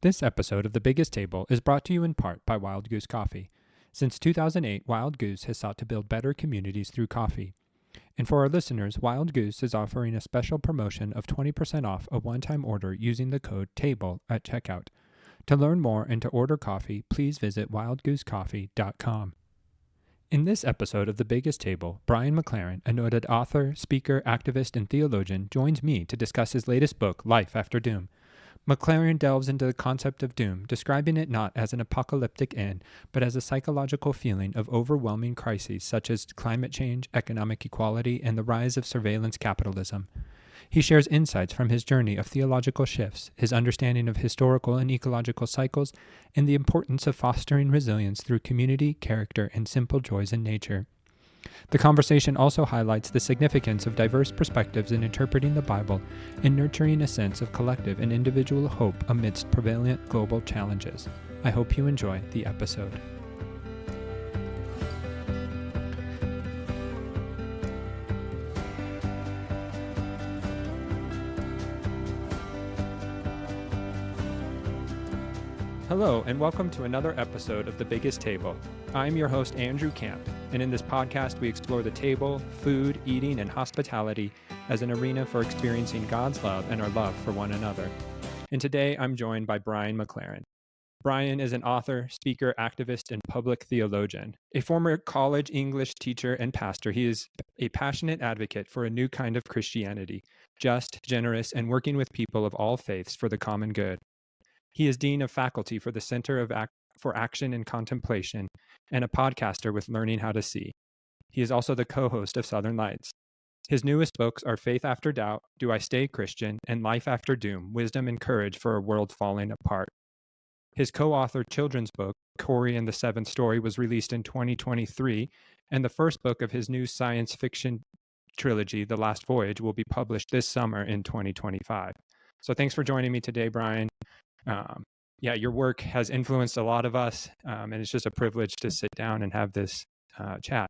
This episode of The Biggest Table is brought to you in part by Wild Goose Coffee. Since 2008, Wild Goose has sought to build better communities through coffee. And for our listeners, Wild Goose is offering a special promotion of 20% off a one-time order using the code TABLE at checkout. To learn more and to order coffee, please visit wildgoosecoffee.com. In this episode of The Biggest Table, Brian McLaren, a noted author, speaker, activist, and theologian, joins me to discuss his latest book, Life After Doom. McLaren delves into the concept of doom, describing it not as an apocalyptic end, but as a psychological feeling of overwhelming crises such as climate change, economic equality, and the rise of surveillance capitalism. He shares insights from his journey of theological shifts, his understanding of historical and ecological cycles, and the importance of fostering resilience through community, character, and simple joys in nature. The conversation also highlights the significance of diverse perspectives in interpreting the Bible and nurturing a sense of collective and individual hope amidst prevalent global challenges. I hope you enjoy the episode. Hello, and welcome to another episode of The Biggest Table. I'm your host, Andrew Camp, and in this podcast, we explore the table, food, eating, and hospitality as an arena for experiencing God's love and our love for one another. And today, I'm joined by Brian McLaren. Brian is an author, speaker, activist, and public theologian. A former college English teacher and pastor, he is a passionate advocate for a new kind of Christianity, just, generous, and working with people of all faiths for the common good. He is Dean of Faculty for the Center for Action and Contemplation and a podcaster with Learning How to See. He is also the co-host of Southern Lights. His newest books are Faith After Doubt, Do I Stay Christian, and Life After Doom, Wisdom and Courage for a World Falling Apart. His co-authored children's book, Corey and the Seventh Story, was released in 2023, and the first book of his new science fiction trilogy, The Last Voyage, will be published this summer in 2025. So thanks for joining me today, Brian. Your work has influenced a lot of us, and it's just a privilege to sit down and have this chat.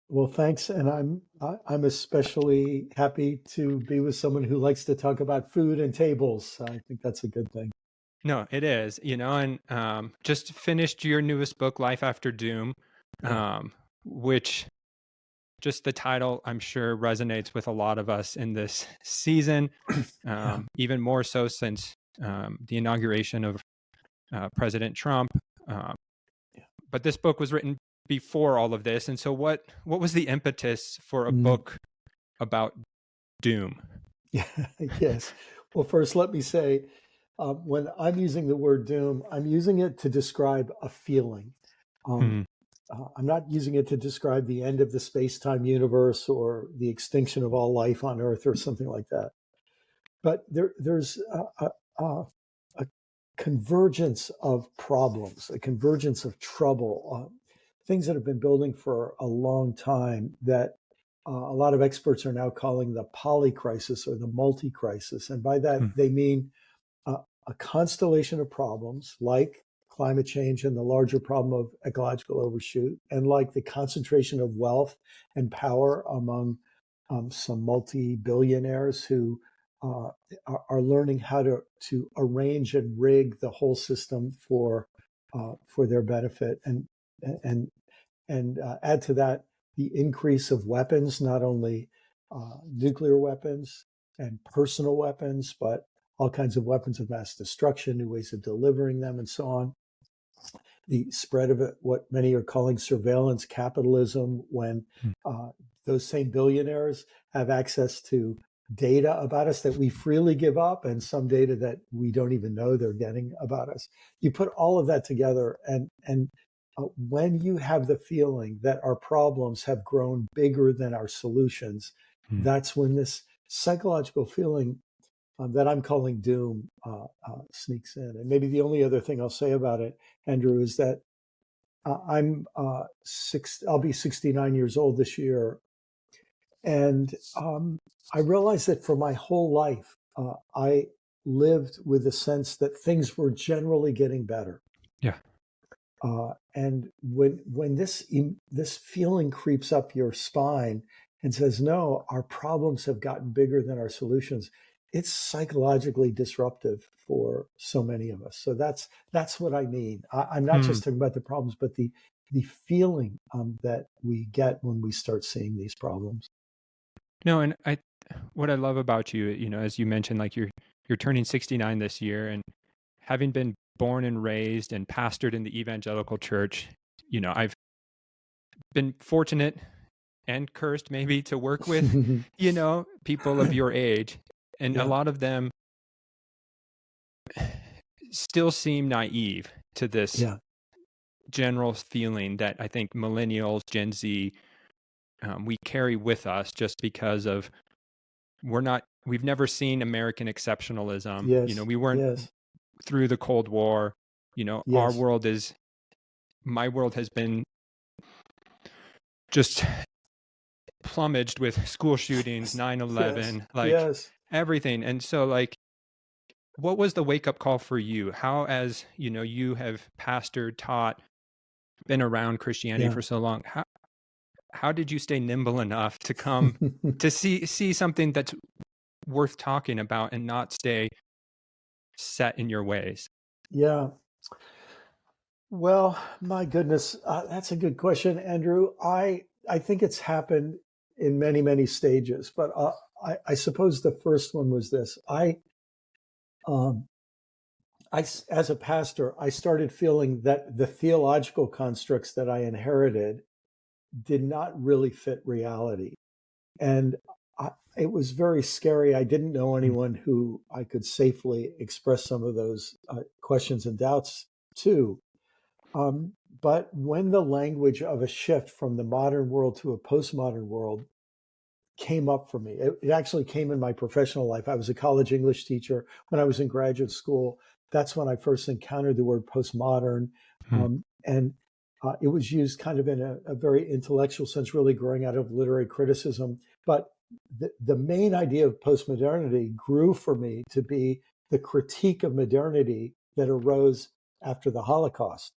Well, thanks, and I'm especially happy to be with someone who likes to talk about food and tables. I think that's a good thing. No, it is, and just finished your newest book, Life After Doom, which just the title, I'm sure, resonates with a lot of us in this season, even more so since the inauguration of President Trump. But this book was written before all of this. And so what was the impetus for a book about doom? Yes. Well, first, let me say, when I'm using the word doom, I'm using it to describe a feeling. I'm not using it to describe the end of the space-time universe or the extinction of all life on Earth or something like that. But there's a convergence of problems, a convergence of trouble, things that have been building for a long time that a lot of experts are now calling the polycrisis or the multi-crisis. And by that, they mean a constellation of problems like climate change and the larger problem of ecological overshoot, and like the concentration of wealth and power among some multi-billionaires who are learning how to arrange and rig the whole system for their benefit, and add to that the increase of weapons, not only nuclear weapons and personal weapons, but all kinds of weapons of mass destruction, new ways of delivering them, and so on. The spread of it, what many are calling surveillance capitalism, when those same billionaires have access to data about us that we freely give up, and some data that we don't even know they're getting about us. You put all of that together, and when you have the feeling that our problems have grown bigger than our solutions, that's when this psychological feeling that I'm calling doom sneaks in. And maybe the only other thing I'll say about it, Andrew, is that I'll be 69 years old this year. And I realized that for my whole life, I lived with a sense that things were generally getting better. Yeah. And when this feeling creeps up your spine and says, no, our problems have gotten bigger than our solutions, it's psychologically disruptive for so many of us. So that's what I mean. I'm not Hmm. just talking about the problems, but the feeling that we get when we start seeing these problems. No, and what I love about you, as you mentioned, like you're turning 69 this year, and having been born and raised and pastored in the evangelical church, I've been fortunate and cursed maybe to work with, people of your age, and a Yeah, lot of them still seem naive to this yeah, general feeling that I think millennials, Gen Z, we carry with us just because of we've never seen American exceptionalism. yes, We weren't yes, through the Cold War. yes, My world has been just plumaged with school shootings, yes, 9/11, like yes. everything. And so, like, what was the wake up call for you? How, as you have pastored, taught, been around Christianity Yeah. for so long, how did you stay nimble enough to come to see something that's worth talking about and not stay set in your ways? Yeah. Well, my goodness, that's a good question, Andrew. I think it's happened in many, many stages, but I suppose the first one was this. Um, as a pastor, I started feeling that the theological constructs that I inherited did not really fit reality. And it was very scary. I didn't know Mm. anyone who I could safely express some of those questions and doubts to. But when the language of a shift from the modern world to a postmodern world came up for me, it actually came in my professional life. I was a college English teacher. When I was in graduate school, that's when I first encountered the word postmodern. Mm. And it was used kind of in a very intellectual sense, really growing out of literary criticism. But the main idea of postmodernity grew for me to be the critique of modernity that arose after the Holocaust.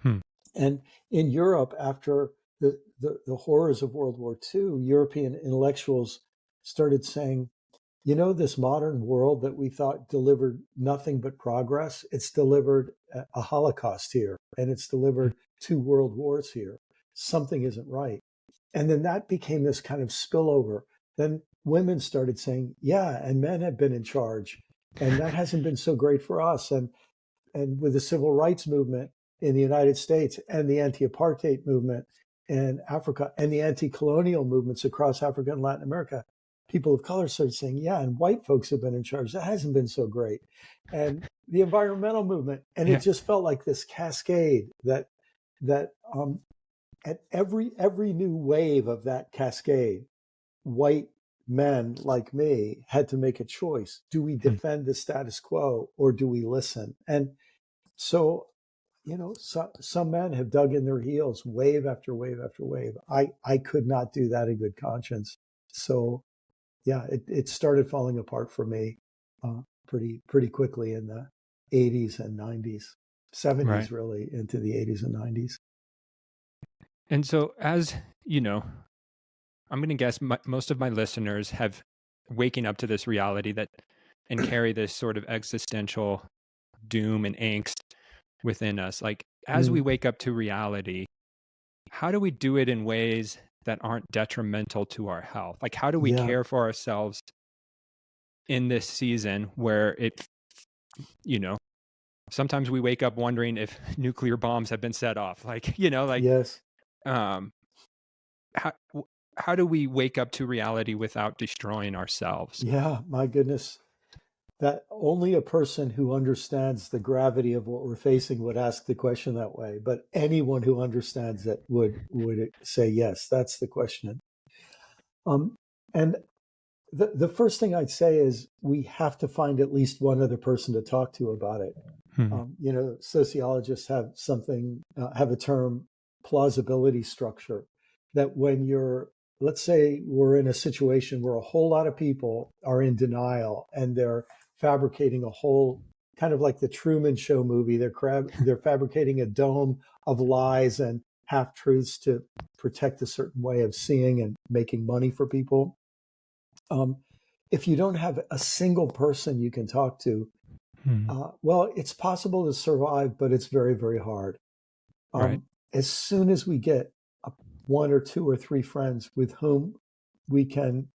Hmm. And in Europe, after the horrors of World War II, European intellectuals started saying, this modern world that we thought delivered nothing but progress, it's delivered a Holocaust here, and it's Hmm. delivered two world wars here. Something isn't right. And then that became this kind of spillover. Then women started saying, yeah, and men have been in charge. And that hasn't been so great for us. And with the civil rights movement in the United States and the anti-apartheid movement in Africa and the anti-colonial movements across Africa and Latin America, people of color started saying, yeah, and white folks have been in charge. That hasn't been so great. And the environmental movement, and it Yeah. just felt like this cascade that at every new wave of that cascade, white men like me had to make a choice. Do we Hmm. defend the status quo or do we listen? And so, some men have dug in their heels wave after wave after wave. I could not do that in good conscience. So, yeah, it started falling apart for me pretty quickly in the 80s and 90s, Right. 70s, really into the 80s and 90s. And so, as you know, I'm going to guess most of my listeners have waking up to this reality that and carry this sort of existential doom and angst within us. Like, as we Mm, wake up to reality, how do we do it in ways that aren't detrimental to our health? Like, how do we yeah, care for ourselves in this season where you know, sometimes we wake up wondering if nuclear bombs have been set off? Like, yes, um, how, how do we wake up to reality without destroying ourselves? yeah, my goodness. That only a person who understands the gravity of what we're facing would ask the question that way. But anyone who understands it would say yes. That's the question. Um, and the first thing I'd say is we have to find at least one other person to talk to about it. Hmm. Sociologists have a term, plausibility structure, that when let's say we're in a situation where a whole lot of people are in denial and they're fabricating a whole kind of like the Truman Show movie, they're fabricating a dome of lies and half truths to protect a certain way of seeing and making money for people. Um, if you don't have a single person you can talk to, well, it's possible to survive, but it's very, very hard. Right. As soon as we get one or two or three friends with whom we can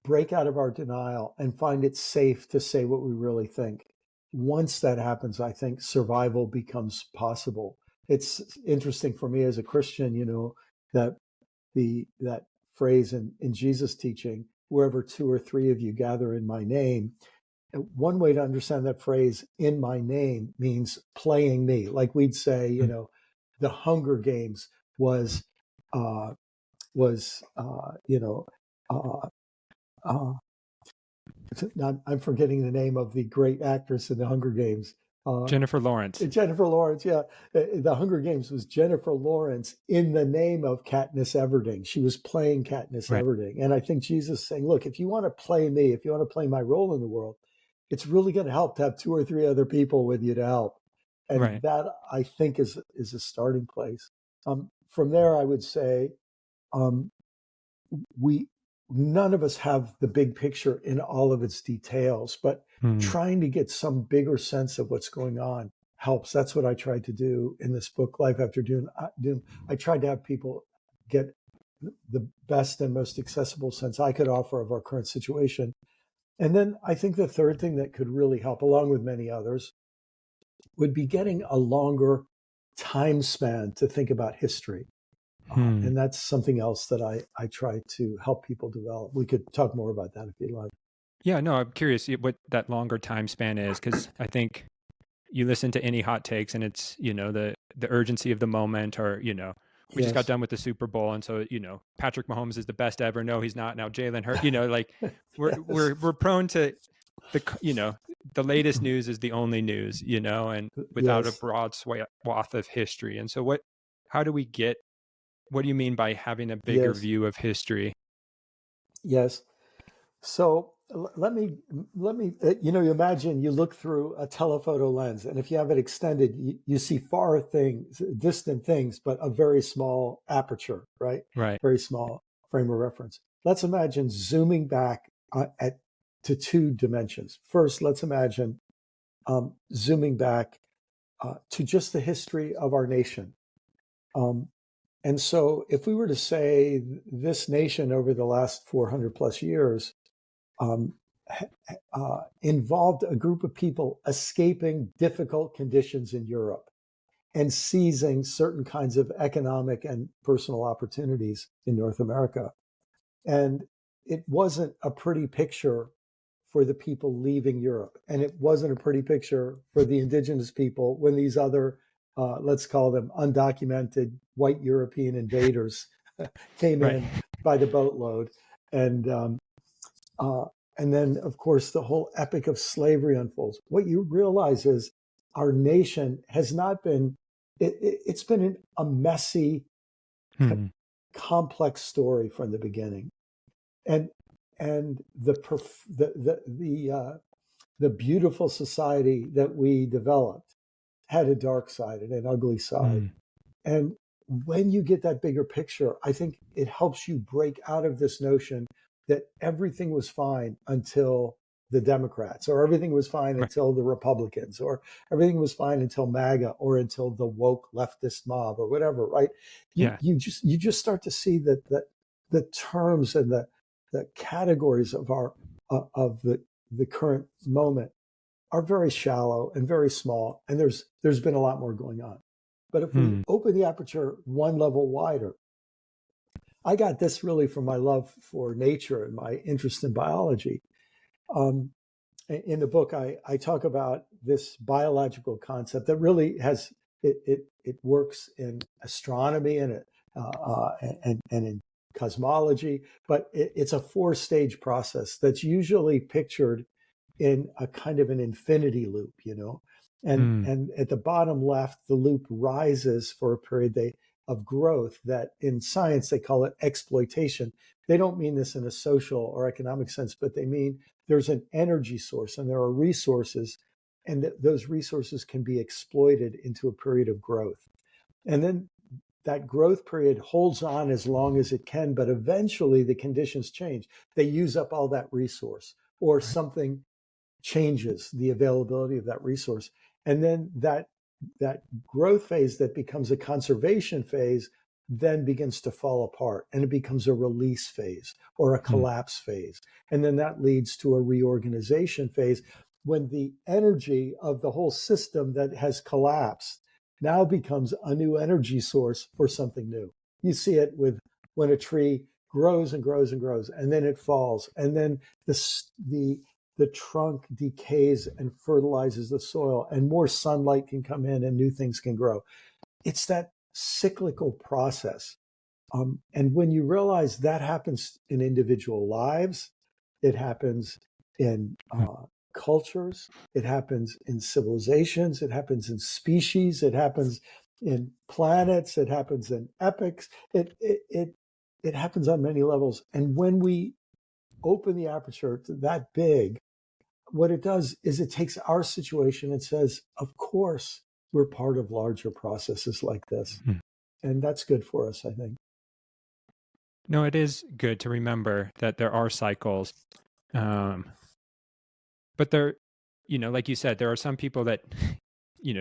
break out of our denial and find it safe to say what we really think, once that happens, I think survival becomes possible. It's interesting for me as a Christian, that that phrase in Jesus' teaching, wherever two or three of you gather in my name. One way to understand that phrase, in my name, means playing me. Like we'd say, the Hunger Games was, uh, uh, uh, I'm forgetting the name of the great actress in the Hunger Games. Jennifer Lawrence. Jennifer Lawrence, yeah. The Hunger Games was Jennifer Lawrence in the name of Katniss Everdeen. She was playing Katniss Everdeen. And I think Jesus is saying, look, if you want to play me, if you want to play my role in the world, it's really going to help to have two or three other people with you to help. And that, I think, is a starting place. From there, I would say none of us have the big picture in all of its details, but trying to get some bigger sense of what's going on helps. That's what I tried to do in this book, Life After Doom. I tried to have people get the best and most accessible sense I could offer of our current situation. And then I think the third thing that could really help, along with many others, would be getting a longer time span to think about history. And that's something else that I try to help people develop. We could talk more about that if you'd like. Yeah, no, I'm curious what that longer time span is, because I think you listen to any hot takes and it's, the urgency of the moment, or, we just got done with the Super Bowl. And so, Patrick Mahomes is the best ever. No, he's not. Now Jalen Hurts, like we're prone to the latest news is the only news, and without a broad swath of history. And so what do you mean by having a bigger view of history? Yes. So let me, you imagine you look through a telephoto lens, and if you have it extended, you see far things, distant things, but a very small aperture, right? Right. Very small frame of reference. Let's imagine zooming back to two dimensions. First, let's imagine zooming back to just the history of our nation. And so if we were to say this nation over the last 400 plus years involved a group of people escaping difficult conditions in Europe and seizing certain kinds of economic and personal opportunities in North America. And it wasn't a pretty picture for the people leaving Europe. And it wasn't a pretty picture for the indigenous people when these other, let's call them undocumented white European invaders came in by the boatload. And then, of course, the whole epic of slavery unfolds. What you realize is our nation has not been, it's been a messy, complex story from the beginning. And the beautiful society that we developed had a dark side and an ugly side. And when you get that bigger picture, I think it helps you break out of this notion that everything was fine until the Democrats, or everything was fine until the Republicans, or everything was fine until MAGA, or until the woke leftist mob, or whatever, right? You just start to see that the terms and the categories of the current moment are very shallow and very small, and there's been a lot more going on. But if we open the aperture one level wider, I got this really from my love for nature and my interest in biology. In the book, I talk about this biological concept that really has it works in astronomy and in cosmology, but it's a 4-stage process that's usually pictured in a kind of an infinity loop, and at the bottom left, the loop rises for a period of growth that in science they call it exploitation. They don't mean this in a social or economic sense, but they mean there's an energy source and there are resources, and those resources can be exploited into a period of growth. And then that growth period holds on as long as it can, but eventually the conditions change. They use up all that resource, or Right. something changes the availability of that resource. And then that growth phase that becomes a conservation phase then begins to fall apart, and it becomes a release phase or a collapse phase. And then that leads to a reorganization phase, when the energy of the whole system that has collapsed now becomes a new energy source for something new. You see it with when a tree grows and grows and grows, and then it falls, and then the trunk decays and fertilizes the soil, and more sunlight can come in and new things can grow. It's that cyclical process. And when you realize that happens in individual lives, it happens in cultures, it happens in civilizations, it happens in species, it happens in planets, it happens in epochs. It happens on many levels. And when we open the aperture to that big, what it does is it takes our situation and says, of course, we're part of larger processes like this. And that's good for us, I think. No, it is good to remember that there are cycles. But there, like you said, there are some people that,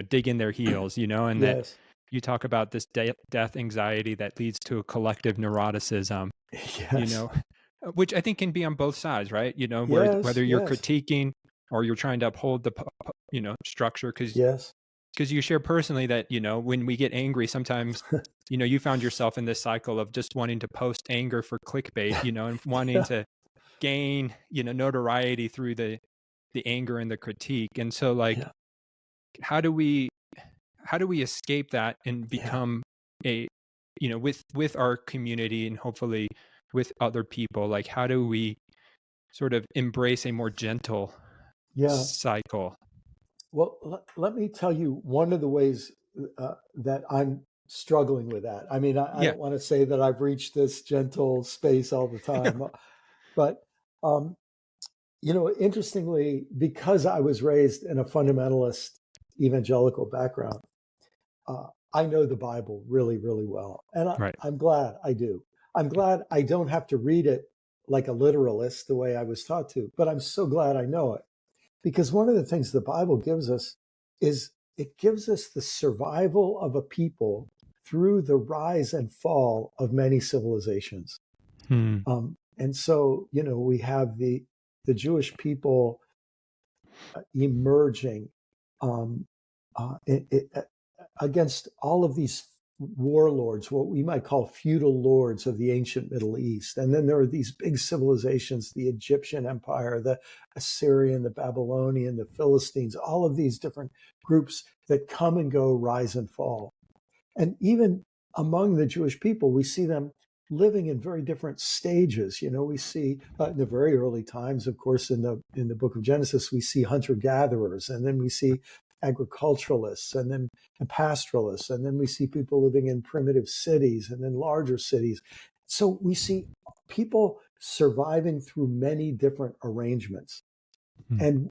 dig in their heels, and that Yes. you talk about this death anxiety that leads to a collective neuroticism, Yes. which I think can be on both sides, right? Yes. Whether you're Yes. critiquing or you're trying to uphold the, structure, Yes. because you share personally that, when we get angry, sometimes, you found yourself in this cycle of just wanting to post anger for clickbait, and wanting Yeah. to gain, notoriety through the anger and the critique. And so, like, Yeah. how do we escape that and Yeah. become a, with our community and hopefully with other people, like, how do we sort of embrace a more gentle Yeah. cycle? Well, let me tell you one of the ways that I'm struggling with that. I mean, I Yeah. don't want to say that I've reached this gentle space all the time, but um, interestingly, because I was raised in a fundamentalist evangelical background, I know the Bible really, really well. And Right. I'm glad I do. I'm glad I don't have to read it like a literalist the way I was taught to, but I'm so glad I know it. Because one of the things the Bible gives us is it gives us the survival of a people through the rise and fall of many civilizations. Hmm. And so, we have the Jewish people emerging um, against all of these warlords, what we might call feudal lords of the ancient Middle East. And then there are these big civilizations, the Egyptian Empire, the Assyrian, the Babylonian, the Philistines, all of these different groups that come and go, rise and fall. And even among the Jewish people, we see them living in very different stages. We see in the very early times, of course, in the book of Genesis, we see hunter gatherers, and then we see agriculturalists, and then pastoralists, and then we see people living in primitive cities, and then larger cities. So we see people surviving through many different arrangements. Hmm.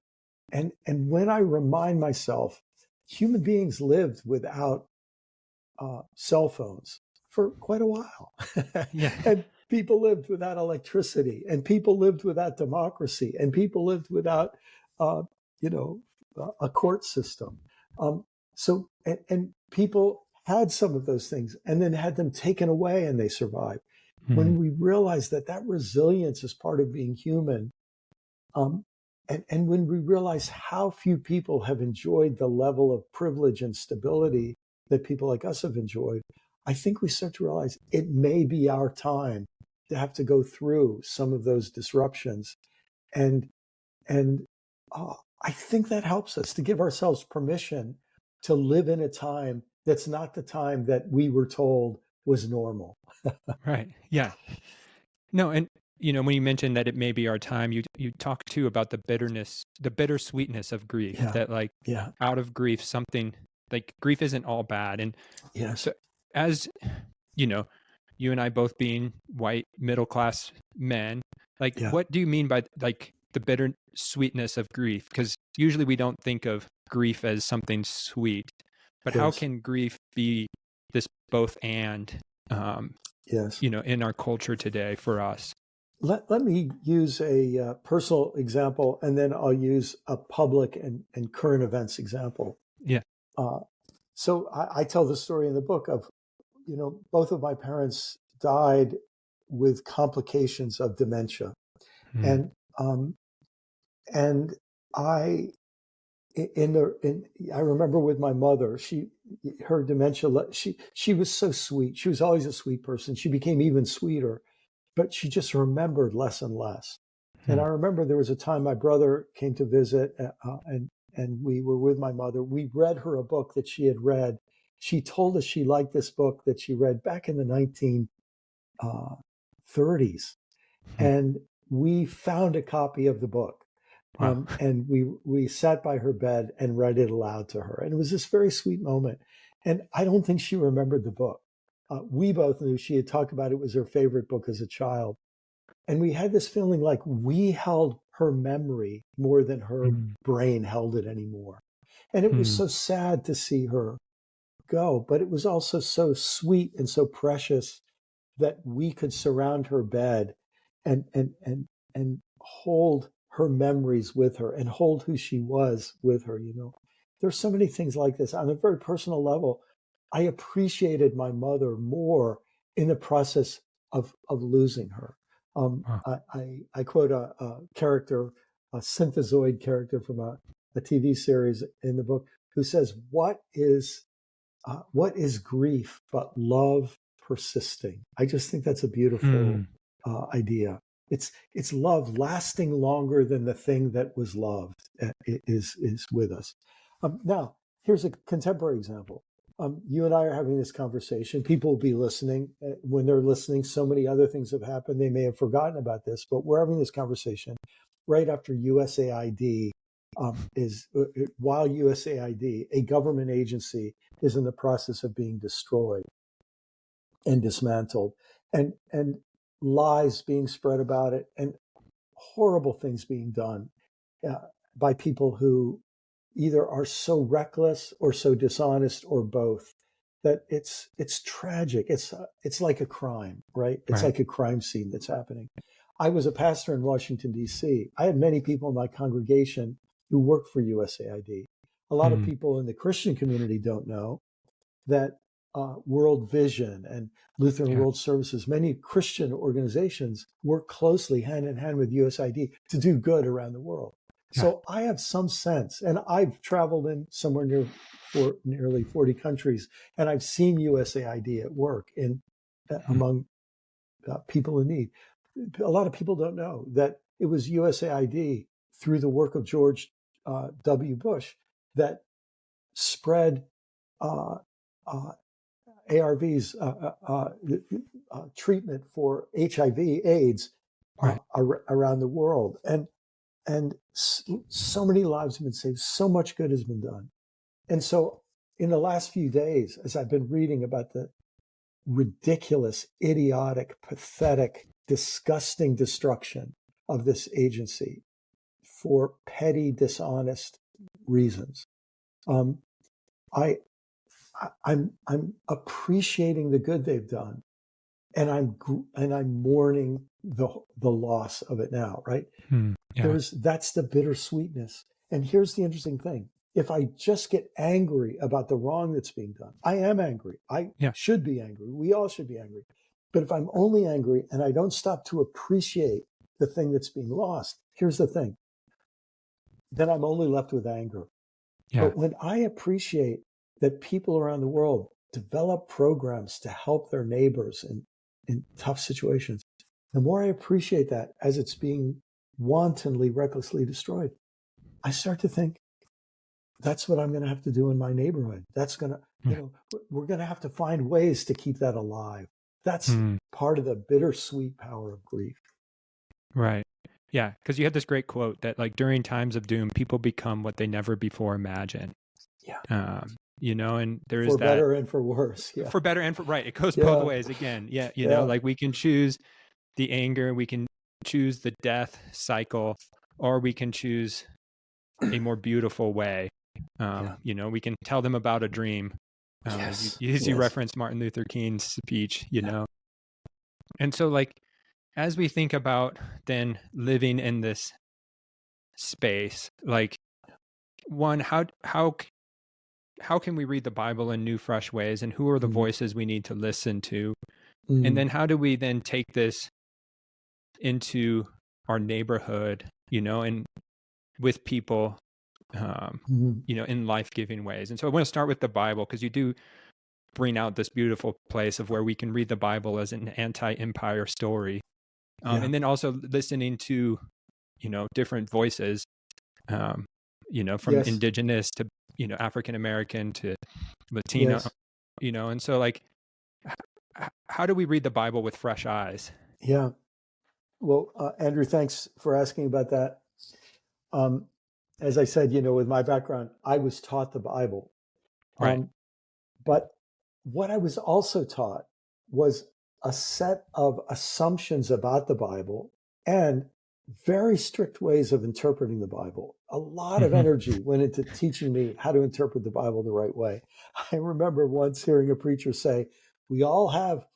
And when I remind myself, human beings lived without cell phones for quite a while. Yeah. And people lived without electricity, and people lived without democracy, and people lived without, uh, a court system. And people had some of those things and then had them taken away, and they survived. Hmm. When we realize that resilience is part of being human, um, and when we realize how few people have enjoyed the level of privilege and stability that people like us have enjoyed, I think we start to realize it may be our time to have to go through some of those disruptions. And and I think that helps us to give ourselves permission to live in a time that's not the time that we were told was normal. Right. Yeah. No, and when you mentioned that it may be our time, you talk too about the bitterness, the bittersweetness of grief. Yeah. That, like, Yeah. out of grief, something, like, grief isn't all bad. And Yes. so, as you know, you and I both being white middle class men, like, Yeah. what do you mean by, like, the bitter sweetness of grief? Because usually we don't think of grief as something sweet, but how Yes. can grief be this both and, Yes. in our culture today for us. Let me use a personal example, and then I'll use a public and current events example. Yeah. So I tell the story in the book of, both of my parents died with complications of dementia. Mm. And and I I remember with my mother, her dementia, she was so sweet. She was always a sweet person. She became even sweeter, but she just remembered less and less. And I remember there was a time my brother came to visit, and we were with my mother. We read her a book that she had read. She told us she liked this book that she read back in the 1930s, and we found a copy of the book. Wow. And we sat by her bed and read it aloud to her. And it was this very sweet moment. And I don't think she remembered the book. We both knew she had talked about it was her favorite book as a child. And we had this feeling like we held her memory more than her brain held it anymore. And it was so sad to see her go, but it was also so sweet and so precious that we could surround her bed and hold her memories with her and hold who she was with her. There's so many things like this on a very personal level. I appreciated my mother more in the process of losing her. I quote a character, a synthezoid character from a TV series in the book, who says, what is grief but love persisting? I just think that's a beautiful idea. It's love lasting longer than the thing that was loved is with us. Now, here's a contemporary example. You and I are having this conversation. People will be listening. When they're listening, so many other things have happened. They may have forgotten about this, but we're having this conversation right after USAID while USAID, a government agency, is in the process of being destroyed and dismantled, and lies being spread about it, and horrible things being done by people who either are so reckless or so dishonest or both that it's tragic. It's like a crime, right? It's like a crime scene that's happening. I was a pastor in Washington, D.C. I had many people in my congregation who worked for USAID. A lot of people in the Christian community don't know that World Vision and Lutheran World Services, many Christian organizations, work closely hand in hand with USAID to do good around the world. So I have some sense, and I've traveled in somewhere nearly 40 countries, and I've seen USAID at work among people in need. A lot of people don't know that it was USAID, through the work of George W. Bush, that spread ARVs, treatment for HIV/AIDS around the world, and so many lives have been saved. So much good has been done. And so, in the last few days, as I've been reading about the ridiculous, idiotic, pathetic, disgusting destruction of this agency for petty, dishonest reasons, I'm appreciating the good they've done, and I'm mourning the loss of it now. Right? That's the bittersweetness. And here's the interesting thing: if I just get angry about the wrong that's being done, I am angry. I should be angry. We all should be angry. But if I'm only angry and I don't stop to appreciate the thing that's being lost, here's the thing: then I'm only left with anger. But when I appreciate that people around the world develop programs to help their neighbors in tough situations, the more I appreciate that as it's being wantonly, recklessly destroyed, I start to think, that's what I'm going to have to do in my neighborhood. That's going to, we're going to have to find ways to keep that alive. That's part of the bittersweet power of grief. Right. Yeah. Because you had this great quote that, like, during times of doom, people become what they never before imagined. Yeah. And there is for that. For better and for worse. Yeah. For better and for, right. It goes both ways again. Yeah. Like, we can choose the anger, we can choose the death cycle, or we can choose a more beautiful way. We can tell them about a dream Yes. You Yes. referenced Martin Luther King's speech, and so like as we think about then living in this space, like one, how can we read the Bible in new, fresh ways, and who are the Mm, voices we need to listen to, and mm, then how do we then take this into our neighborhood, and with people, mm. in life-giving ways. And so I want to start with the Bible because you do bring out this beautiful place of where we can read the Bible as an anti-empire story, Yeah. and then also listening to different voices, from Yes. indigenous to African American to Latino, Yes. and so like how do we read the Bible with fresh eyes? Yeah. Well, Andrew, thanks for asking about that. Um, as I said, with my background, I was taught the Bible. Right. Um, but what I was also taught was a set of assumptions about the Bible and very strict ways of interpreting the Bible. A lot of Mm-hmm. energy went into teaching me how to interpret the Bible the right way. I remember once hearing a preacher say, we all have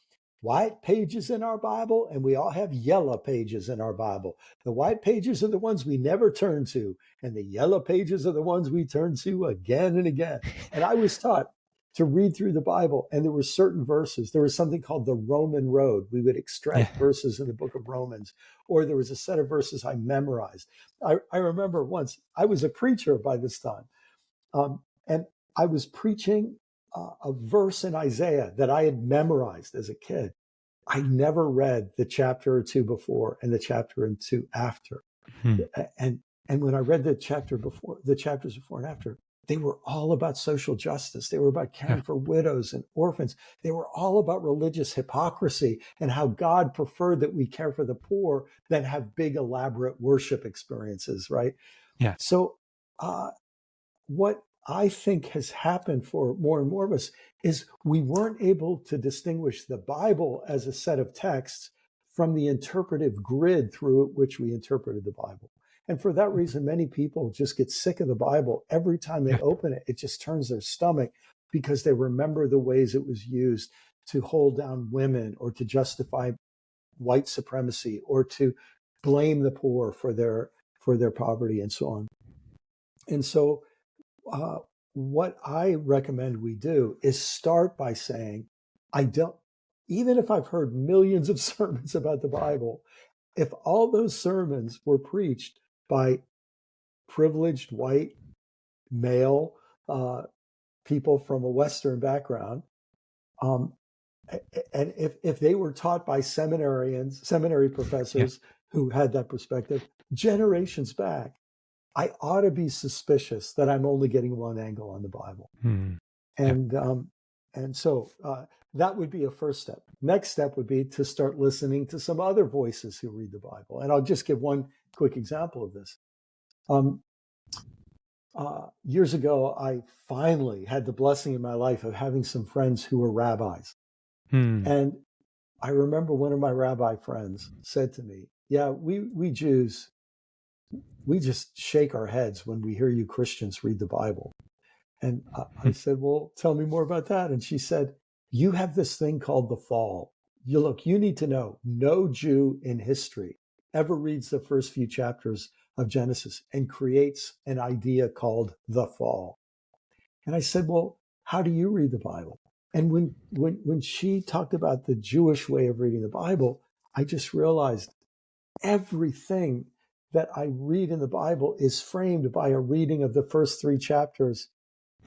white pages in our Bible and we all have yellow pages in our Bible. The white pages are the ones we never turn to, and the yellow pages are the ones we turn to again and again. And I was taught to read through the Bible, and there were certain verses. There was something called the Roman Road. We would Yeah. extract verses in the book of Romans, or there was a set of verses I memorized. I remember once, I was a preacher by this time, and I was preaching a verse in Isaiah that I had memorized as a kid. I never read the chapter or two before and the chapter or two after. Hmm. And when I read the chapters before and after, they were all about social justice. They were about Yeah. caring for widows and orphans. They were all about religious hypocrisy and how God preferred that we care for the poor than have big, elaborate worship experiences, right? Yeah. So, what I think has happened for more and more of us is we weren't able to distinguish the Bible as a set of texts from the interpretive grid through which we interpreted the Bible. And for that reason, many people just get sick of the Bible. Every time they Yeah. open it, it just turns their stomach because they remember the ways it was used to hold down women or to justify white supremacy or to blame the poor for their poverty and so on. And so uh, what I recommend we do is start by saying, I don't, even if I've heard millions of sermons about the Bible, if all those sermons were preached by privileged white male uh, people from a Western background, um, and if they were taught by seminary Yeah. professors who had that perspective generations back, I ought to be suspicious that I'm only getting one angle on the Bible. Hmm. Yeah. And so that would be a first step. Next step would be to start listening to some other voices who read the Bible. And I'll just give one quick example of this. Years ago, I finally had the blessing in my life of having some friends who were rabbis. Hmm. And I remember one of my rabbi friends said to me, yeah, we Jews, we just shake our heads when we hear you Christians read the Bible. And I said, well, tell me more about that. And she said, you have this thing called the fall. You need to know, no Jew in history ever reads the first few chapters of Genesis and creates an idea called the fall. And I said, well, how do you read the Bible? And when she talked about the Jewish way of reading the Bible, I just realized everything that I read in the Bible is framed by a reading of the first three chapters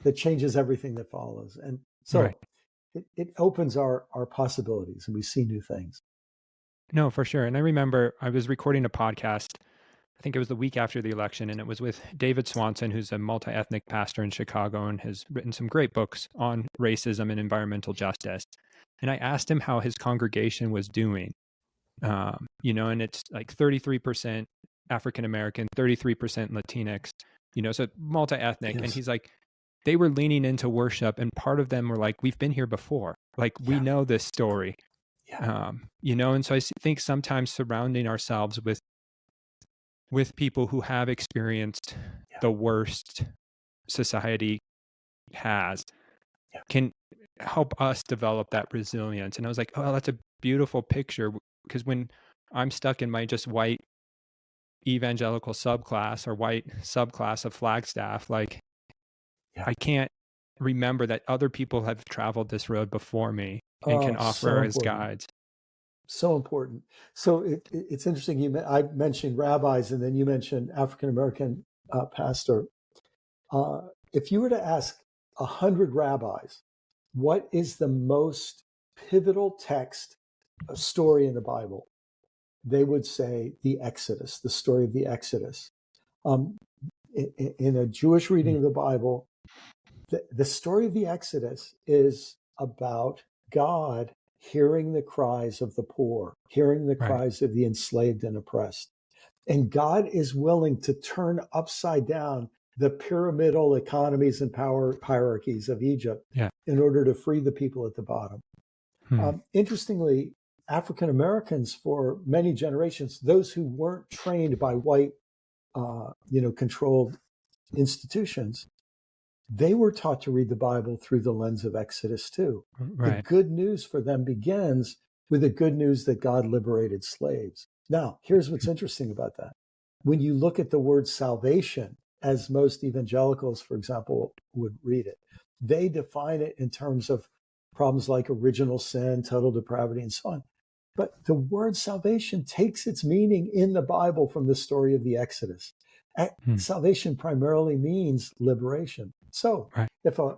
that changes everything that follows. And Right. so it opens our possibilities and we see new things. No, for sure. And I remember I was recording a podcast, I think it was the week after the election, and it was with David Swanson, who's a multi-ethnic pastor in Chicago and has written some great books on racism and environmental justice. And I asked him how his congregation was doing. And it's like 33% African American, 33% Latinx, so multi-ethnic. And Yes. he's like, they were leaning into worship, and part of them were like, we've been here before. Like, we Yeah. know this story. Yeah. And so I think sometimes surrounding ourselves with people who have experienced Yeah. the worst society has Yeah. can help us develop that resilience. And I was like, oh, that's a beautiful picture, because when I'm stuck in my just white evangelical subclass or white subclass of Flagstaff, like Yeah. I can't remember that other people have traveled this road before me and can Oh, so offer as important. guides. So important. So it's interesting. I mentioned rabbis, and then you mentioned African American pastor. If you were to ask 100 rabbis, what is the most pivotal text, story in the Bible? They would say the Exodus, the story of the Exodus. Um, in a Jewish reading of the Bible, the story of the Exodus is about God hearing the cries of the poor, hearing the Right. cries of the enslaved and oppressed. And God is willing to turn upside down the pyramidal economies and power hierarchies of Egypt Yeah. in order to free the people at the bottom. Hmm. Interestingly, African Americans, for many generations, those who weren't trained by white, controlled institutions, they were taught to read the Bible through the lens of Exodus too. The Right. good news for them begins with the good news that God liberated slaves. Now, here's what's interesting about that. When you look at the word salvation, as most evangelicals, for example, would read it, they define it in terms of problems like original sin, total depravity, and so on. But the word salvation takes its meaning in the Bible from the story of the Exodus. Hmm. Salvation primarily means liberation. So Right. if a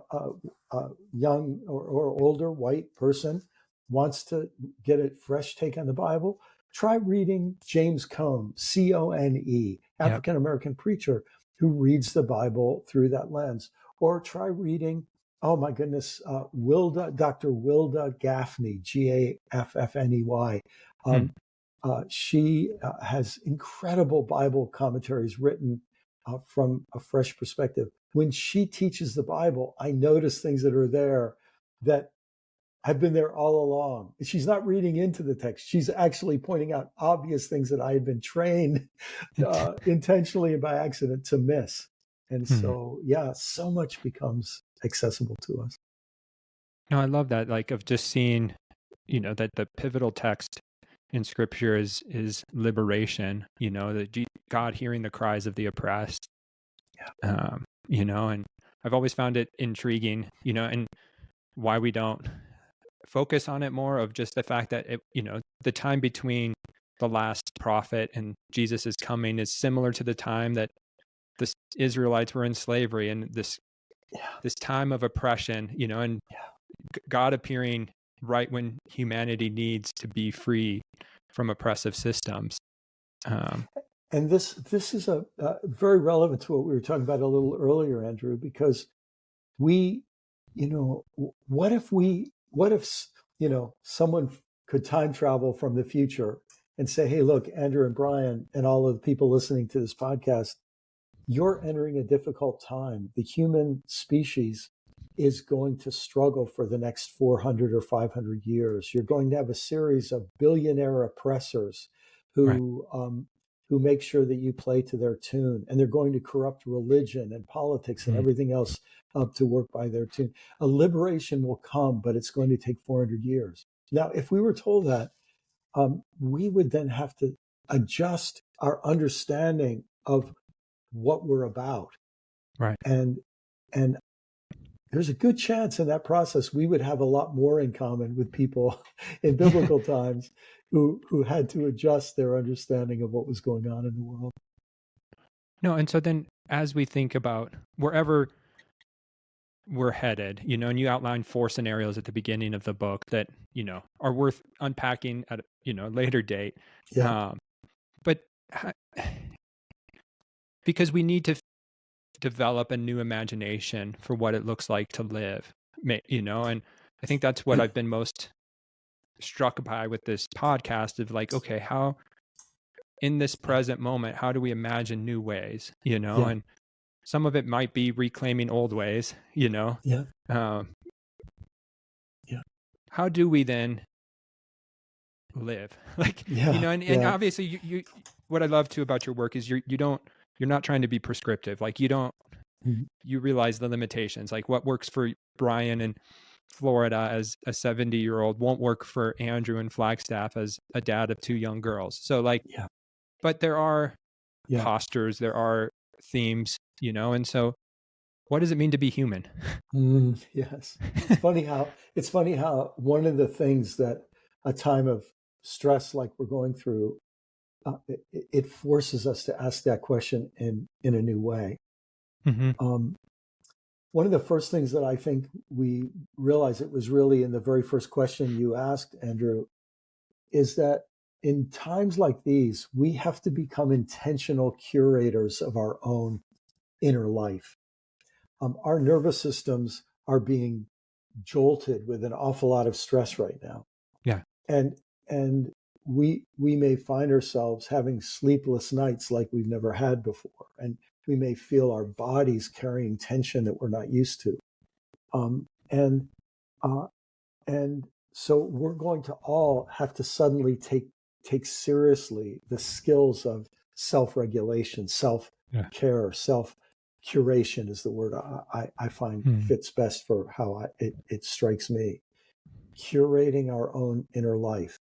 young or older white person wants to get a fresh take on the Bible, try reading James Cone, Cone, Yep. African American preacher who reads the Bible through that lens. Or try reading, oh my goodness, Dr. Wilda Gaffney, Gaffney. Hmm. She has incredible Bible commentaries written from a fresh perspective. When she teaches the Bible, I notice things that are there that have been there all along. She's not reading into the text. She's actually pointing out obvious things that I had been trained intentionally and by accident to miss. And Hmm. so, yeah, so much becomes accessible to us. No, I love that, like, of just seeing, that the pivotal text in scripture is liberation, that God hearing the cries of the oppressed. And I've always found it intriguing, and why we don't focus on it more, of just the fact that the time between the last prophet and Jesus's coming is similar to the time that the Israelites were in slavery, and this time of oppression, and God appearing right when humanity needs to be free from oppressive systems. And this is a very relevant to what we were talking about a little earlier, Andrew, because we, what if someone could time travel from the future and say, hey, look, Andrew and Brian and all of the people listening to this podcast, you're entering a difficult time. The human species is going to struggle for the next 400 or 500 years. You're going to have a series of billionaire oppressors Right. who make sure that you play to their tune, and they're going to corrupt religion and politics and Mm. everything else to work by their tune. A liberation will come, but it's going to take 400 years. Now, if we were told that, we would then have to adjust our understanding of what we're about. Right. And there's a good chance in that process we would have a lot more in common with people in biblical times who had to adjust their understanding of what was going on in the world. No, and so then as we think about wherever we're headed, and you outlined 4 scenarios at the beginning of the book that, are worth unpacking at a later date. Yeah, But because we need to develop a new imagination for what it looks like to live, and I think that's what I've been most struck by with this podcast, of like, okay, how in this present moment, how do we imagine new ways, yeah, and some of it might be reclaiming old ways, yeah, um, yeah, how do we then live like, yeah, and yeah. obviously you what I love too about your work is you're not trying to be prescriptive, like you don't Mhm. you realize the limitations, like what works for Brian and Florida as a 70-year-old won't work for Andrew in Flagstaff as a dad of two young girls. So like, Yeah. but there are Yeah. postures, there are themes, and so what does it mean to be human? Yes. It's funny how one of the things that a time of stress like we're going through, it forces us to ask that question in a new way. Mm-hmm. Um, One of the first things that I think we realized, it was really in the very first question you asked, Andrew, is that in times like these, we have to become intentional curators of our own inner life. Our nervous systems are being jolted with an awful lot of stress right now, Yeah. and and we may find ourselves having sleepless nights like we've never had before, and we may feel our bodies carrying tension that we're not used to. Um, and uh, and so we're going to all have to suddenly take seriously the skills of self-regulation, Yeah. self-care, self-curation is the word I find Mm. fits best for how it strikes me. Curating our own inner life.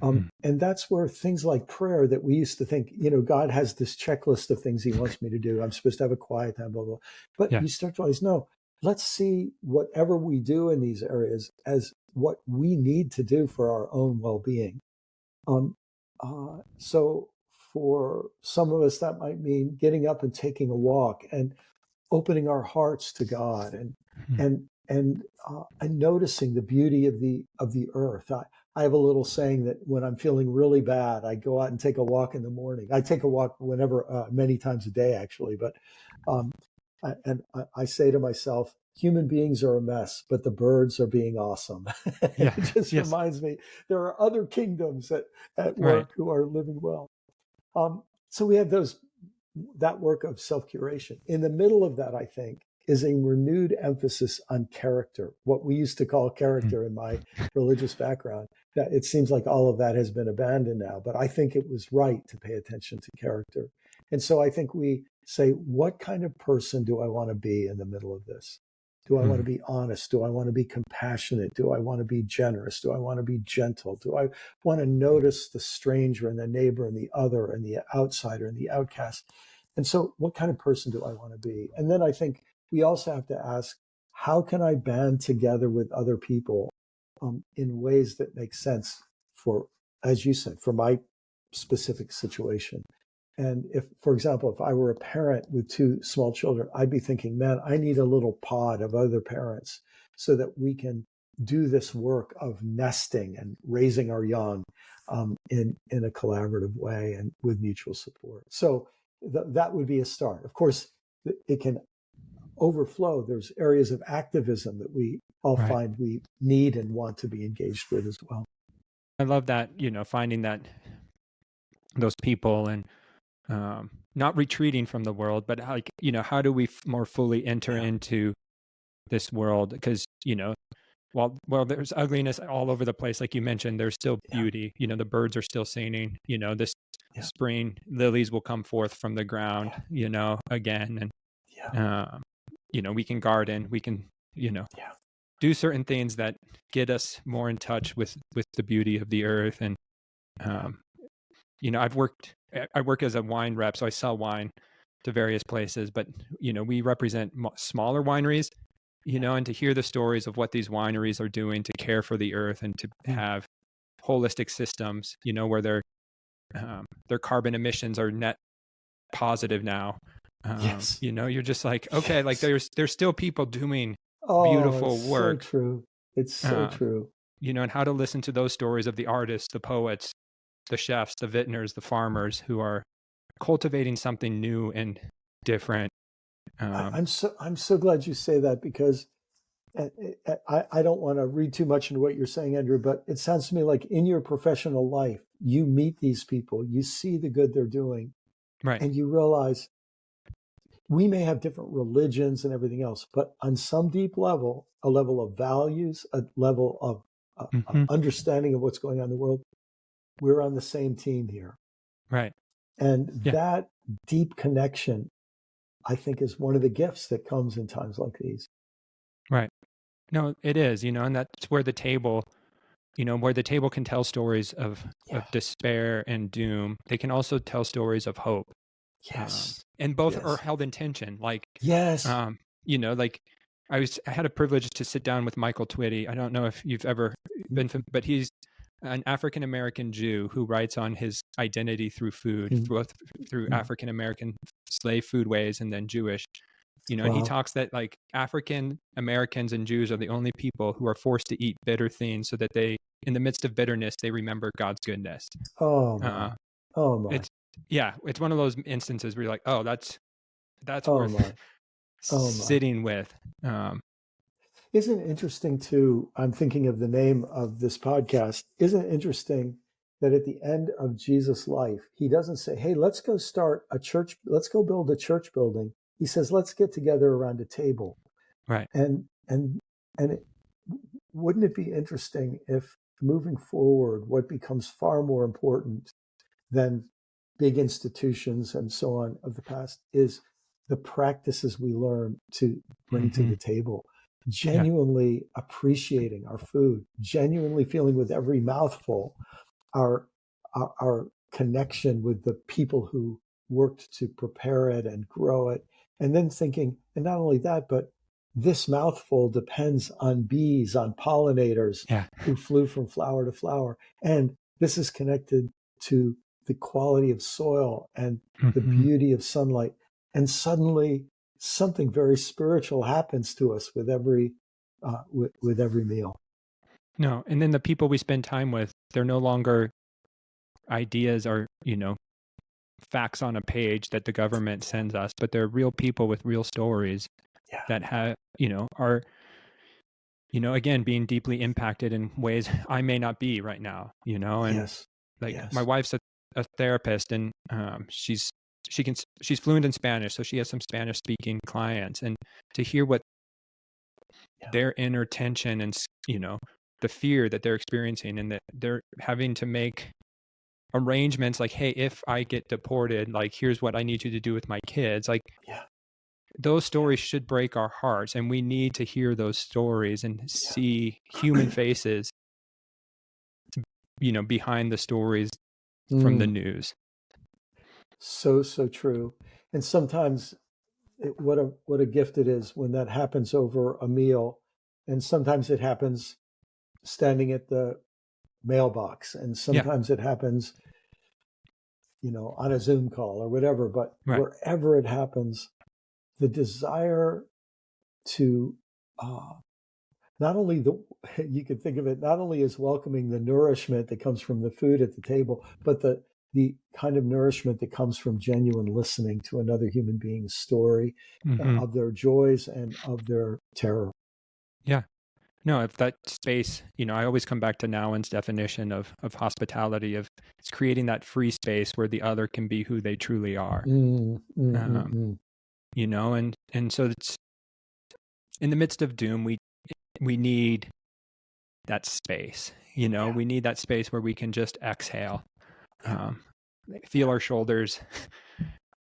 Mm. And that's where things like prayer that we used to think, God has this checklist of things he wants me to do. I'm supposed to have a quiet time, blah, blah. But Yeah. you start to realize, no, let's see whatever we do in these areas as what we need to do for our own well-being. So for some of us, that might mean getting up and taking a walk and opening our hearts to God Mm. and noticing the beauty of the earth. I have a little saying that when I'm feeling really bad, I go out and take a walk in the morning. I take a walk whenever, many times a day, actually. But um, I say to myself, human beings are a mess, but the birds are being awesome. Yeah. It just Yes. reminds me there are other kingdoms at Right. work who are living well. So we have that work of self-curation. In the middle of that, I think, is a renewed emphasis on character, what we used to call Mm. character in my religious background. That it seems like all of that has been abandoned now, but I think it was right to pay attention to character. And so I think we say, what kind of person do I want to be in the middle of this? Do I want to Mm. be honest? Do I want to be compassionate? Do I want to be generous? Do I want to be gentle? Do I want to notice the stranger and the neighbor and the other and the outsider and the outcast? And so, what kind of person do I want to be? And then I think we also have to ask, how can I band together with other people in ways that make sense for, as you said, for my specific situation? And if, for example, if I were a parent with two small children, I'd be thinking, man, I need a little pod of other parents so that we can do this work of nesting and raising our young in a collaborative way and with mutual support. So that would be a start. Of course, it can overflow. There's areas of activism that we all Right. find we need and want to be engaged with as well. I love that, finding that those people and not retreating from the world, but like, how do we more fully enter Yeah, into this world? Because, while there's ugliness all over the place, like you mentioned, there's still yeah, beauty. The birds are still singing. This yeah, spring lilies will come forth from the ground, yeah, again. yeah, And, we can garden, we can, yeah, do certain things that get us more in touch with the beauty of the earth. And, yeah. um, I work as a wine rep, so I sell wine to various places, but, we represent smaller wineries, Yeah. and to hear the stories of what these wineries are doing to care for the earth and to Mm. have holistic systems, where their carbon emissions are net positive now. Yes. You're just like, okay, like Yes. there's still people doing Oh, it's beautiful so work, true. It's so um, true. and how to listen to those stories of the artists, the poets, the chefs, the vintners, the farmers who are cultivating something new and different. Um, I'm so glad you say that because I don't want to read too much into what you're saying, Andrew, but it sounds to me like in your professional life, you meet these people, you see the good they're doing, right. and you realize we may have different religions and everything else, but on some deep level, a level of values, a level of Hmm. understanding of what's going on in the world, we're on the same team here. Right. And Yeah. that deep connection, I think, is one of the gifts that comes in times like these. Right. No, it is, and that's where the table, where the table can tell stories of Yeah. despair and doom. They can also tell stories of hope. Yes. And both are Yes. held in tension. Like, Yes. like I had a privilege to sit down with Michael Twitty. I don't know if you've ever been, but he's an African American Jew who writes on his identity through food, Mm, both through mm. African American slave foodways and then Jewish. And he Wow. talks that like African Americans and Jews are the only people who are forced to eat bitter things so that they, in the midst of bitterness, they remember God's goodness. Oh my. Uh, Oh my. it's yeah, it's one of those instances where you're like, oh, that's Oh worth my. Oh my. sitting with. Um, Isn't it interesting too? I'm thinking of the name of this podcast. Isn't it interesting that at the end of Jesus' life, he doesn't say, "Hey, let's go start a church. Let's go build a church building." He says, "Let's get together around a table." right. And and wouldn't it be interesting if moving forward, what becomes far more important than big institutions and so on of the past is the practices we learn to bring to Mm-hmm. the table, Yeah. genuinely appreciating our food, genuinely feeling with every mouthful our, our connection with the people who worked to prepare it and grow it, and then thinking, and not only that, but this mouthful depends on bees, on pollinators Yeah. who flew from flower to flower, and this is connected to the quality of soil and the Mm-hmm. beauty of sunlight. And suddenly something very spiritual happens to us with every with every meal. No, and then the people we spend time with, they're no longer ideas or facts on a page that the government sends us, but they're real people with real stories Yeah. that have are again being deeply impacted in ways I may not be right now. And Yes. like my Yes. wife's a therapist, and she's fluent in Spanish, so she has some Spanish speaking clients, and to hear what Yeah. their inner tension and the fear that they're experiencing, and that they're having to make arrangements like, hey, if I get deported, like here's what I need you to do with my kids. Like Yeah. those Yeah. stories should break our hearts, and we need to hear those stories and Yeah. see human faces behind the stories from the news. So true. And sometimes what a gift it is when that happens over a meal, and sometimes it happens standing at the mailbox, and Yeah. sometimes it happens on a Zoom call or whatever. But Right. wherever it happens, the desire to not only you could think of it not only as welcoming the nourishment that comes from the food at the table, but the kind of nourishment that comes from genuine listening to another human being's story, Mm-hmm. of their joys and of their terror. Yeah. No, if that space, I always come back to Nouwen's definition of hospitality, of it's creating that free space where the other can be who they truly are. Mm. And so it's in the midst of doom, we need that space. Yeah. We need that space where we can just exhale, Yeah. feel our shoulders,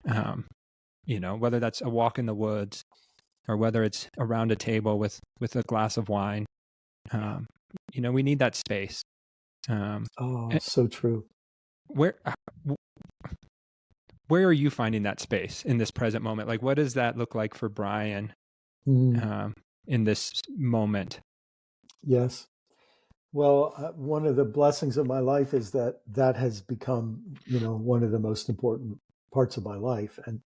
whether that's a walk in the woods or whether it's around a table with a glass of wine. We need that space. So true. Where are you finding that space in this present moment? Like, what does that look like for Brian in this moment? Yes. Well, one of the blessings of my life is that has become, one of the most important parts of my life. And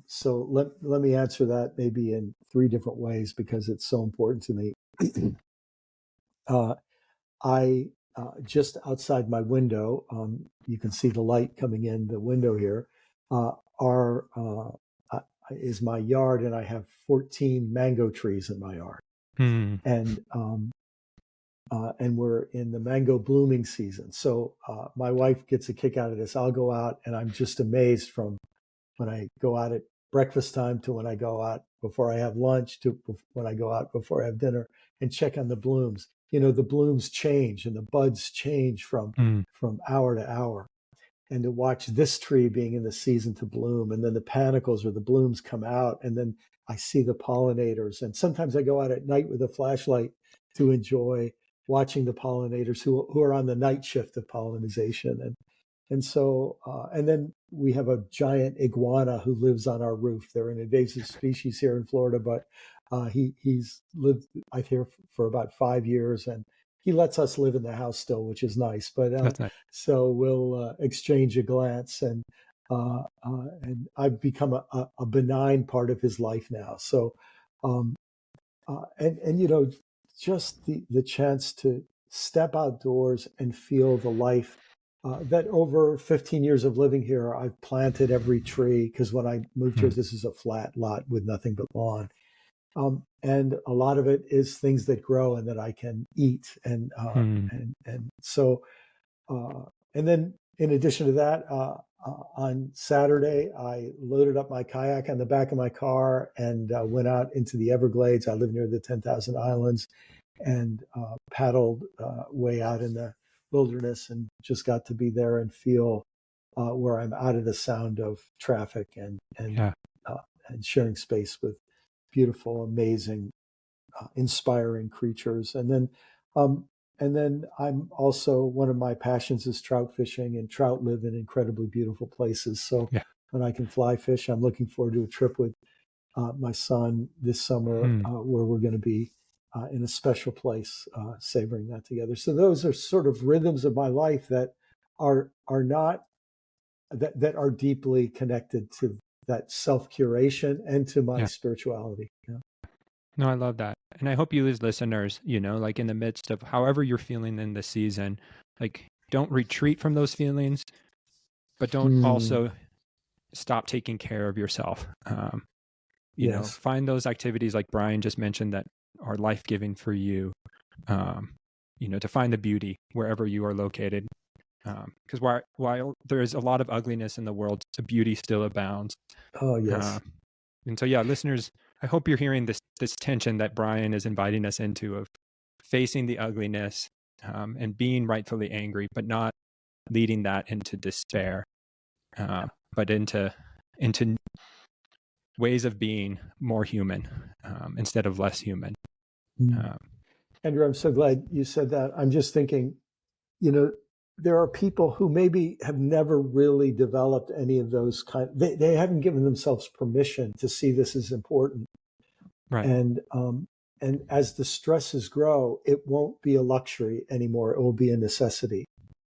so let me answer that maybe in three different ways because it's so important to me. I just outside my window, you can see the light coming in the window here. Is my yard, and I have 14 mango trees in my yard, and we're in the mango blooming season. So my wife gets a kick out of this. I'll go out, and I'm just amazed from when I go out at breakfast time to when I go out before I have lunch to when I go out before I have dinner and check on the blooms. The blooms change and the buds change from hour to hour. And to watch this tree being in the season to bloom, and then the panicles or the blooms come out, and then I see the pollinators, and sometimes I go out at night with a flashlight to enjoy watching the pollinators who are on the night shift of pollination. And so, and then we have a giant iguana who lives on our roof. They're an invasive species here in Florida, but he's lived, I think, for about 5 years, and he lets us live in the house still, which is nice. But That's nice. so we'll exchange a glance, and I've become a benign part of his life now. So, um, and just the chance to step outdoors and feel the life that over 15 years of living here, I've planted every tree, because when I moved here, Mm. this is a flat lot with nothing but lawn. And a lot of it is things that grow and that I can eat. Mm. And so, and then in addition to that, on Saturday, I loaded up my kayak on the back of my car and went out into the Everglades. I live near the 10,000 Islands, and paddled way out in the wilderness, and just got to be there and feel where I'm out of the sound of traffic, Yeah. and sharing space with beautiful, amazing, inspiring creatures. Um, and then I'm also, one of my passions is trout fishing, and trout live in incredibly beautiful places. So Yeah. when I can fly fish, I'm looking forward to a trip with my son this summer, Mm. where we're going to be in a special place, savoring that together. So those are sort of rhythms of my life that are not that are deeply connected to that self curation and to my Yeah. spirituality. Yeah. No, I love that. And I hope you as listeners, like in the midst of however you're feeling in the season, like don't retreat from those feelings, but don't Mm, also stop taking care of yourself. yes. Find those activities like Brian just mentioned that are life-giving for you, to find the beauty wherever you are located. Because while there is a lot of ugliness in the world, the beauty still abounds. Oh, Uh, yes. and so, yeah, listeners, I hope you're hearing this tension that Brian is inviting us into of facing the ugliness, and being rightfully angry, but not leading that into despair, but into ways of being more human, instead of less human. Mm. Um, Andrew, I'm so glad you said that. I'm just thinking, you know, there are people who maybe have never really developed any of those they haven't given themselves permission to see this as important. right. And as the stresses grow, it won't be a luxury anymore. It will be a necessity.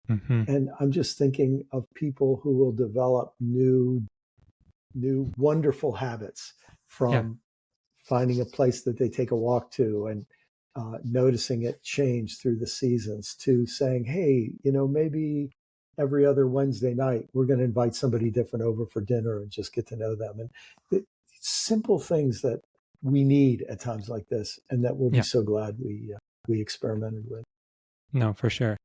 Mm-hmm. And I'm just thinking of people who will develop new wonderful habits, Yeah. from finding a place that they take a walk to, and noticing it change through the seasons, to saying, hey, maybe every other Wednesday night, we're going to invite somebody different over for dinner and just get to know them. And simple things that we need at times like this, and that we'll be Yeah. so glad we experimented with. No, for sure.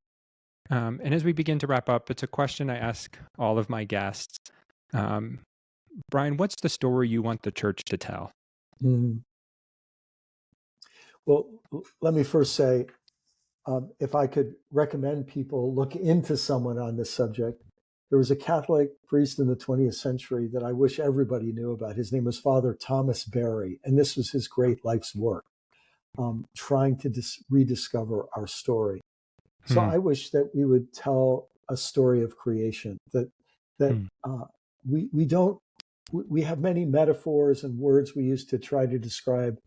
And as we begin to wrap up, it's a question I ask all of my guests. Um, Brian, what's the story you want the church to tell? Mm. Well, let me first say, if I could recommend people look into someone on this subject, there was a Catholic priest in the 20th century that I wish everybody knew about. His name was Father Thomas Berry, and this was his great life's work, trying to rediscover our story. So Hmm. I wish that we would tell a story of creation, that Hmm. we don't we have many metaphors and words we use to try to describe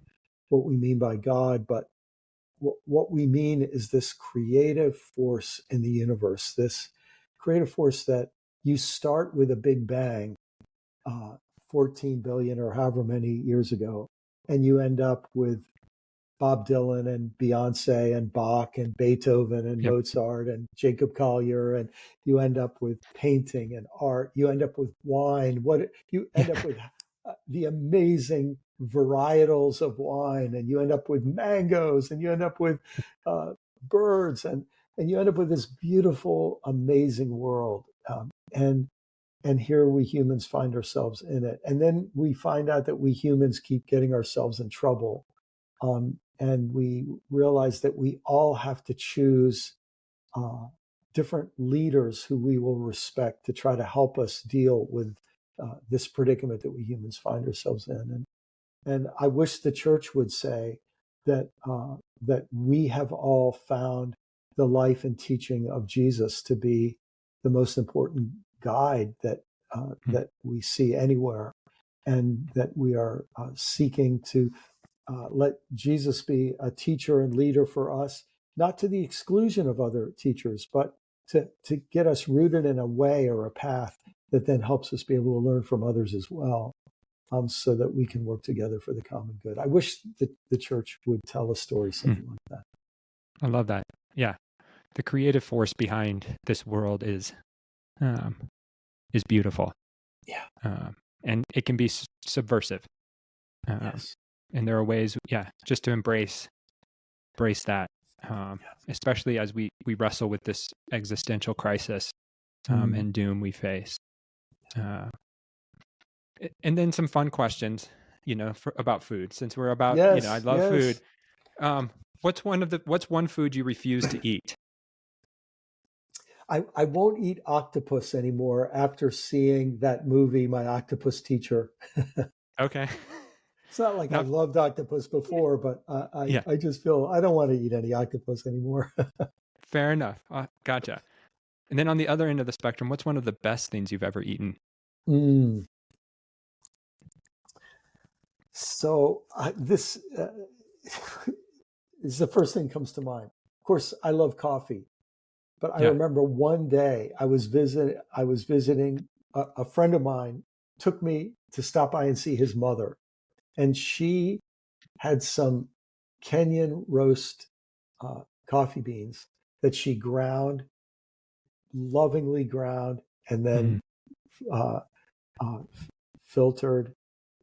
what we mean by God, but what we mean is this creative force in the universe, this creative force that you start with a big bang, uh, 14 billion or however many years ago, and you end up with Bob Dylan and Beyonce and Bach and Beethoven and Yep. Mozart and Jacob Collier, and you end up with painting and art. You end up with wine. What you end Yeah. up with, the amazing varietals of wine, and you end up with mangoes, and you end up with birds, and you end up with this beautiful, amazing world. And here we humans find ourselves in it, and then we find out that we humans keep getting ourselves in trouble, and we realize that we all have to choose different leaders who we will respect to try to help us deal with this predicament that we humans find ourselves in. And I wish the church would say that that we have all found the life and teaching of Jesus to be the most important guide that we see anywhere, and that we are seeking to let Jesus be a teacher and leader for us, not to the exclusion of other teachers, but to get us rooted in a way or a path that then helps us be able to learn from others as well, so that we can work together for the common good. I wish that the church would tell a story something like that. I love that. Yeah. The creative force behind this world is beautiful. Yeah. And it can be subversive. Yes. And there are ways, just to embrace that, especially as we wrestle with this existential crisis and doom we face. And then some fun questions, about food, since we're about, I love food. What's one food you refuse to eat? I won't eat octopus anymore after seeing that movie, My Octopus Teacher. Okay. It's not like I loved octopus before, but I just feel I don't want to eat any octopus anymore. Fair enough. Gotcha. And then on the other end of the spectrum, what's one of the best things you've ever eaten? So this is the first thing that comes to mind. Of course, I love coffee, but I remember one day I was visiting a friend of mine took me to stop by and see his mother, and she had some Kenyan roast coffee beans that she lovingly ground, and then filtered.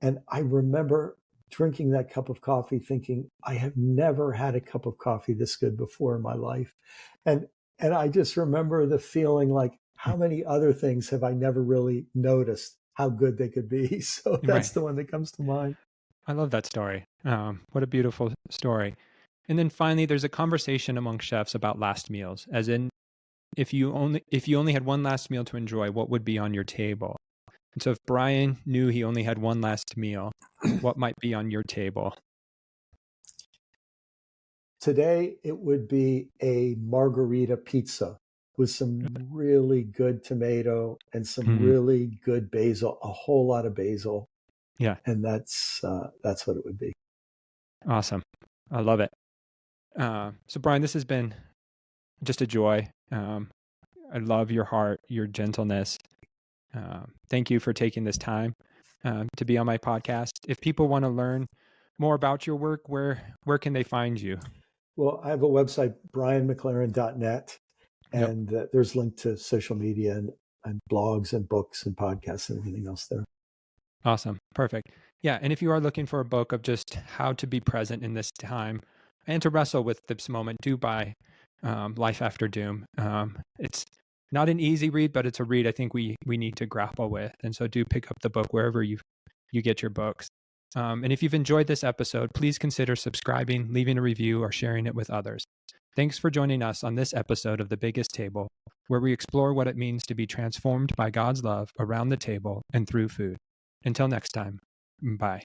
And I remember drinking that cup of coffee thinking, I have never had a cup of coffee this good before in my life. And I just remember the feeling like, how many other things have I never really noticed how good they could be? So that's the one that comes to mind. I love that story. What a beautiful story. And then finally, there's a conversation among chefs about last meals, as in, if you only had one last meal to enjoy, what would be on your table? And so if Brian knew he only had one last meal, what might be on your table? Today, it would be a margarita pizza with some really good tomato and some really good basil, a whole lot of basil. Yeah. And that's what it would be. Awesome. I love it. So Brian, this has been just a joy. I love your heart, your gentleness. Thank you for taking this time to be on my podcast. If people want to learn more about your work, where can they find you? Well, I have a website, brianmclaren.net, and there's a link to social media and blogs and books and podcasts and everything else there. Awesome. Perfect. Yeah. And if you are looking for a book of just how to be present in this time and to wrestle with this moment, do buy Life After Doom. It's not an easy read, but it's a read I think we need to grapple with. And so do pick up the book wherever you get your books. And if you've enjoyed this episode, please consider subscribing, leaving a review, or sharing it with others. Thanks for joining us on this episode of The Biggest Table, where we explore what it means to be transformed by God's love around the table and through food. Until next time, bye.